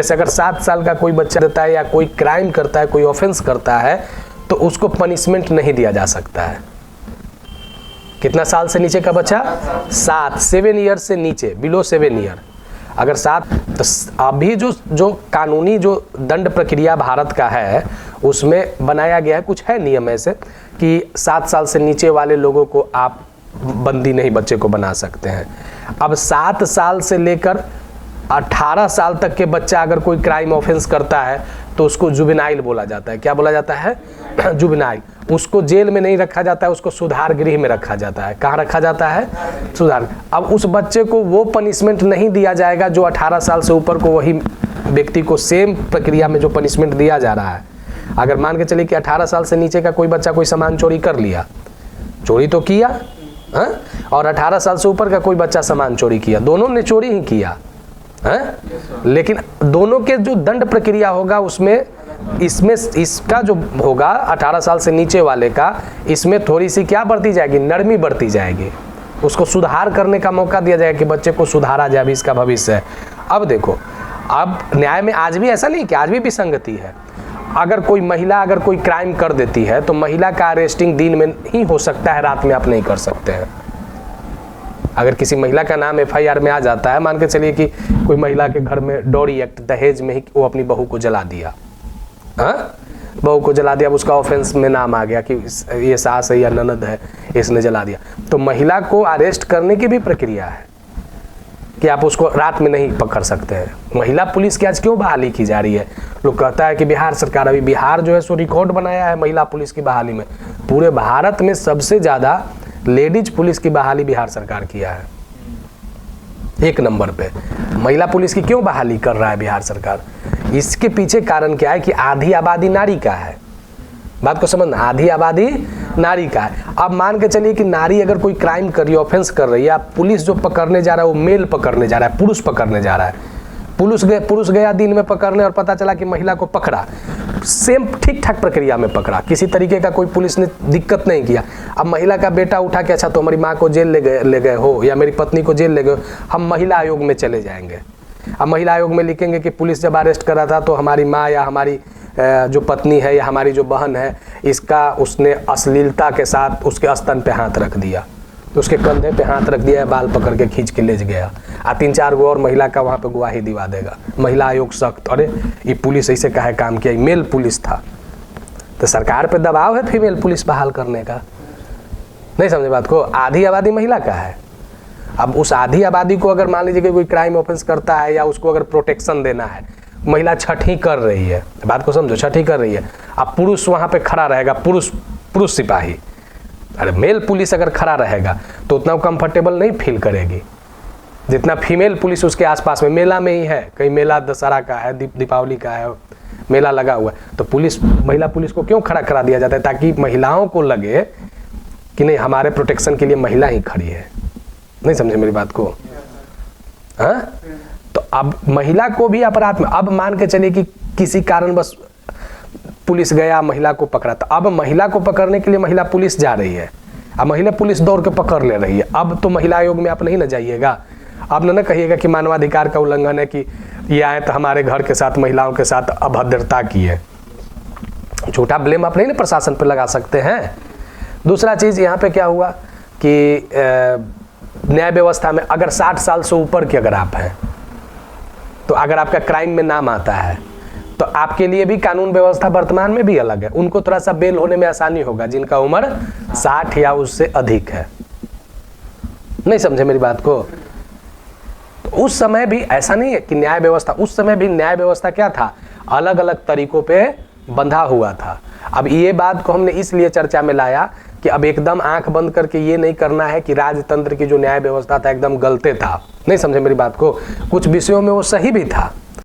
जैसे अगर 7 साल का कोई बच्चा रहता है या कोई क्राइम करता है, कोई ऑफेंस करता है, तो उसको पनिशमेंट नहीं दिया जा सकता है। कितना साल से नीचे का बच्चा? 7 ईयर से नीचे, बिलो 7 ईयर। अगर 7, तो अभी जो कानूनी जो दंड प्रक्रिया भारत का है उसमें बनाया गया है, कुछ है नियम ऐसे कि 7 साल से नीचे वाले लोगों को आप बंदी नहीं बच्चे को बना सकते हैं। अब 7 साल से लेकर 18 साल तक के बच्चा अगर कोई क्राइम ऑफेंस करता है तो उसको जुवेनाइल बोला जाता है। क्या बोला जाता है? जुवेनाइल। उसको जेल में नहीं रखा जाता है, उसको सुधार गृह में रखा जाता है। कहाँ रखा जाता है? सुधार। अब उस बच्चे को वो पनिशमेंट नहीं दिया जाएगा जो 18 साल से ऊपर को वही व्यक्ति को सेम प्रक्रिया में जो पनिशमेंट दिया जा रहा है। अगर मान के चलिए कि 18 साल से नीचे का कोई बच्चा कोई सामान चोरी कर लिया, चोरी तो किया, हाँ? और 18 साल से ऊपर का कोई बच्चा सामान चोरी किया, दोनों ने चोरी ही किया है? लेकिन दोनों के जो दंड प्रक्रिया होगा उसमें इसमें इसका जो होगा 18 साल से नीचे वाले का, इसमें थोड़ी सी क्या बढ़ती जाएगी? नरमी बढ़ती जाएगी। उसको सुधार करने का मौका दिया जाएगा कि बच्चे को सुधारा जाए, अभी इसका भविष्य है। अब देखो, अब न्याय में आज भी ऐसा नहीं कि आज भी विसंगति है। अगर कोई महिला अगर कोई क्राइम कर देती है तो महिला का अरेस्टिंग दिन में ही हो सकता है, रात में आप नहीं कर सकते हैं। अगर किसी महिला का नाम FIR में आ जाता है, मान के चलिए कि कोई महिला के घर में डॉरी एक्ट, दहेज में ही वो अपनी बहू को जला दिया, हाँ? बहू को जला दिया, अब उसका ऑफेंस में नाम आ गया कि ये सास है या ननद है, इसने जला दिया, तो महिला को अरेस्ट करने की भी प्रक्रिया है कि आप उसको रात में नहीं पकड़ सकते हैं। महिला पुलिस की आज क्यों बहाली की जा रही है? लोग कहता है कि बिहार सरकार, अभी बिहार जो है सो रिकॉर्ड बनाया है महिला पुलिस की बहाली में। पूरे भारत में सबसे ज़्यादा लेडीज पुलिस की बहाली बिहार सरकार किया है, 1 नंबर पे। महिला पुलिस की क्यों बहाली कर रहा है बिहार सरकार? इसके पीछे कारण क्या है कि आधी आबादी नारी का है। बात को समझना, आधी आबादी नारी का है। अब मान के चलिए कि नारी अगर कोई क्राइम कर रही है, ऑफेंस कर रही है, पुलिस जो पकड़ने जा रहा है वो मेल पकड़ने जा रहा है, पुरुष पकड़ने जा रहा है। पुरुष गया दिन में पकड़ने और पता चला कि महिला को पकड़ा, सेम ठीक ठाक प्रक्रिया में पकड़ा, किसी तरीके का कोई पुलिस ने दिक्कत नहीं किया। अब महिला का बेटा उठा के, अच्छा तो हमारी माँ को जेल ले गए हो या मेरी पत्नी को जेल ले गए हो, हम महिला आयोग में चले जाएंगे। अब महिला आयोग में लिखेंगे कि पुलिस जब अरेस्ट करा था तो हमारी माँ या हमारी जो पत्नी है या हमारी जो बहन है, इसका उसने अश्लीलता के साथ उसके स्तन पे हाथ रख दिया, तो उसके कंधे पे हाथ रख दिया, बाल पकड़ के खींच के ले गया। 3-4 गो और महिला का वहाँ पे गवाही दिवा देगा। महिला आयोग सख्त, अरे ये पुलिस ऐसे काहे काम किया, मेल पुलिस था। तो सरकार पे दबाव है फीमेल पुलिस बहाल करने का। नहीं समझे बात को? आधी आबादी महिला का है। अब उस आधी आबादी को अगर मान लीजिए कि कोई क्राइम ऑफेंस करता है या उसको अगर प्रोटेक्शन देना है, महिला छठी कर रही है, बात को समझो, छठी कर रही है, अब पुरुष वहाँ पे खड़ा रहेगा, पुरुष सिपाही, अरे मेल पुलिस अगर खड़ा रहेगा तो उतना कंफर्टेबल नहीं फील करेगी जितना फीमेल पुलिस उसके आसपास में, मेला में ही है, कहीं मेला दशहरा का है, दीपावली का है, मेला लगा हुआ है, तो महिला पुलिस को क्यों खड़ा करा दिया जाता है? ताकि महिलाओं को लगे कि नहीं, हमारे प्रोटेक्शन के लिए महिला ही खड़ी है। नहीं समझे मेरी बात को? हाँ, तो अब महिला को भी अपराध में, अब मान के चलिए कि किसी कारण बस पुलिस गया, महिला को पकड़ा, तो अब महिला को पकड़ने के लिए महिला पुलिस जा रही है, अब महिला पुलिस दौड़ के पकड़ ले रही है। अब तो महिला आयोग में आप नहीं न जाइएगा, आप न कहिएगा कि मानवाधिकार का उल्लंघन है कि ये आए तो हमारे घर के साथ महिलाओं के साथ अभद्रता की है। झूठा ब्लेम आप नहीं ना प्रशासन पर लगा सकते हैं। दूसरा चीज़ यहाँ पे क्या हुआ कि न्याय व्यवस्था में अगर 60 साल से ऊपर के अगर आप हैं, तो अगर आपका क्राइम में नाम आता है तो आपके लिए भी कानून व्यवस्था वर्तमान में भी अलग है। उनको थोड़ा सा बेल होने में आसानी होगा जिनका उम्र 60 या उससे अधिक है। नहीं समझे मेरी बात को? तो उस समय भी ऐसा नहीं है कि न्याय व्यवस्था, उस समय भी न्याय व्यवस्था क्या था, अलग अलग तरीकों पे बंधा हुआ था। अब ये बात को हमने इसलिए चर्चा में लाया कि अब एकदम आंख बंद करके ये नहीं करना है कि राजतंत्र की जो न्याय व्यवस्था था एकदम गलते था। नहीं समझे मेरी बात को? कुछ विषयों में वो सही भी था,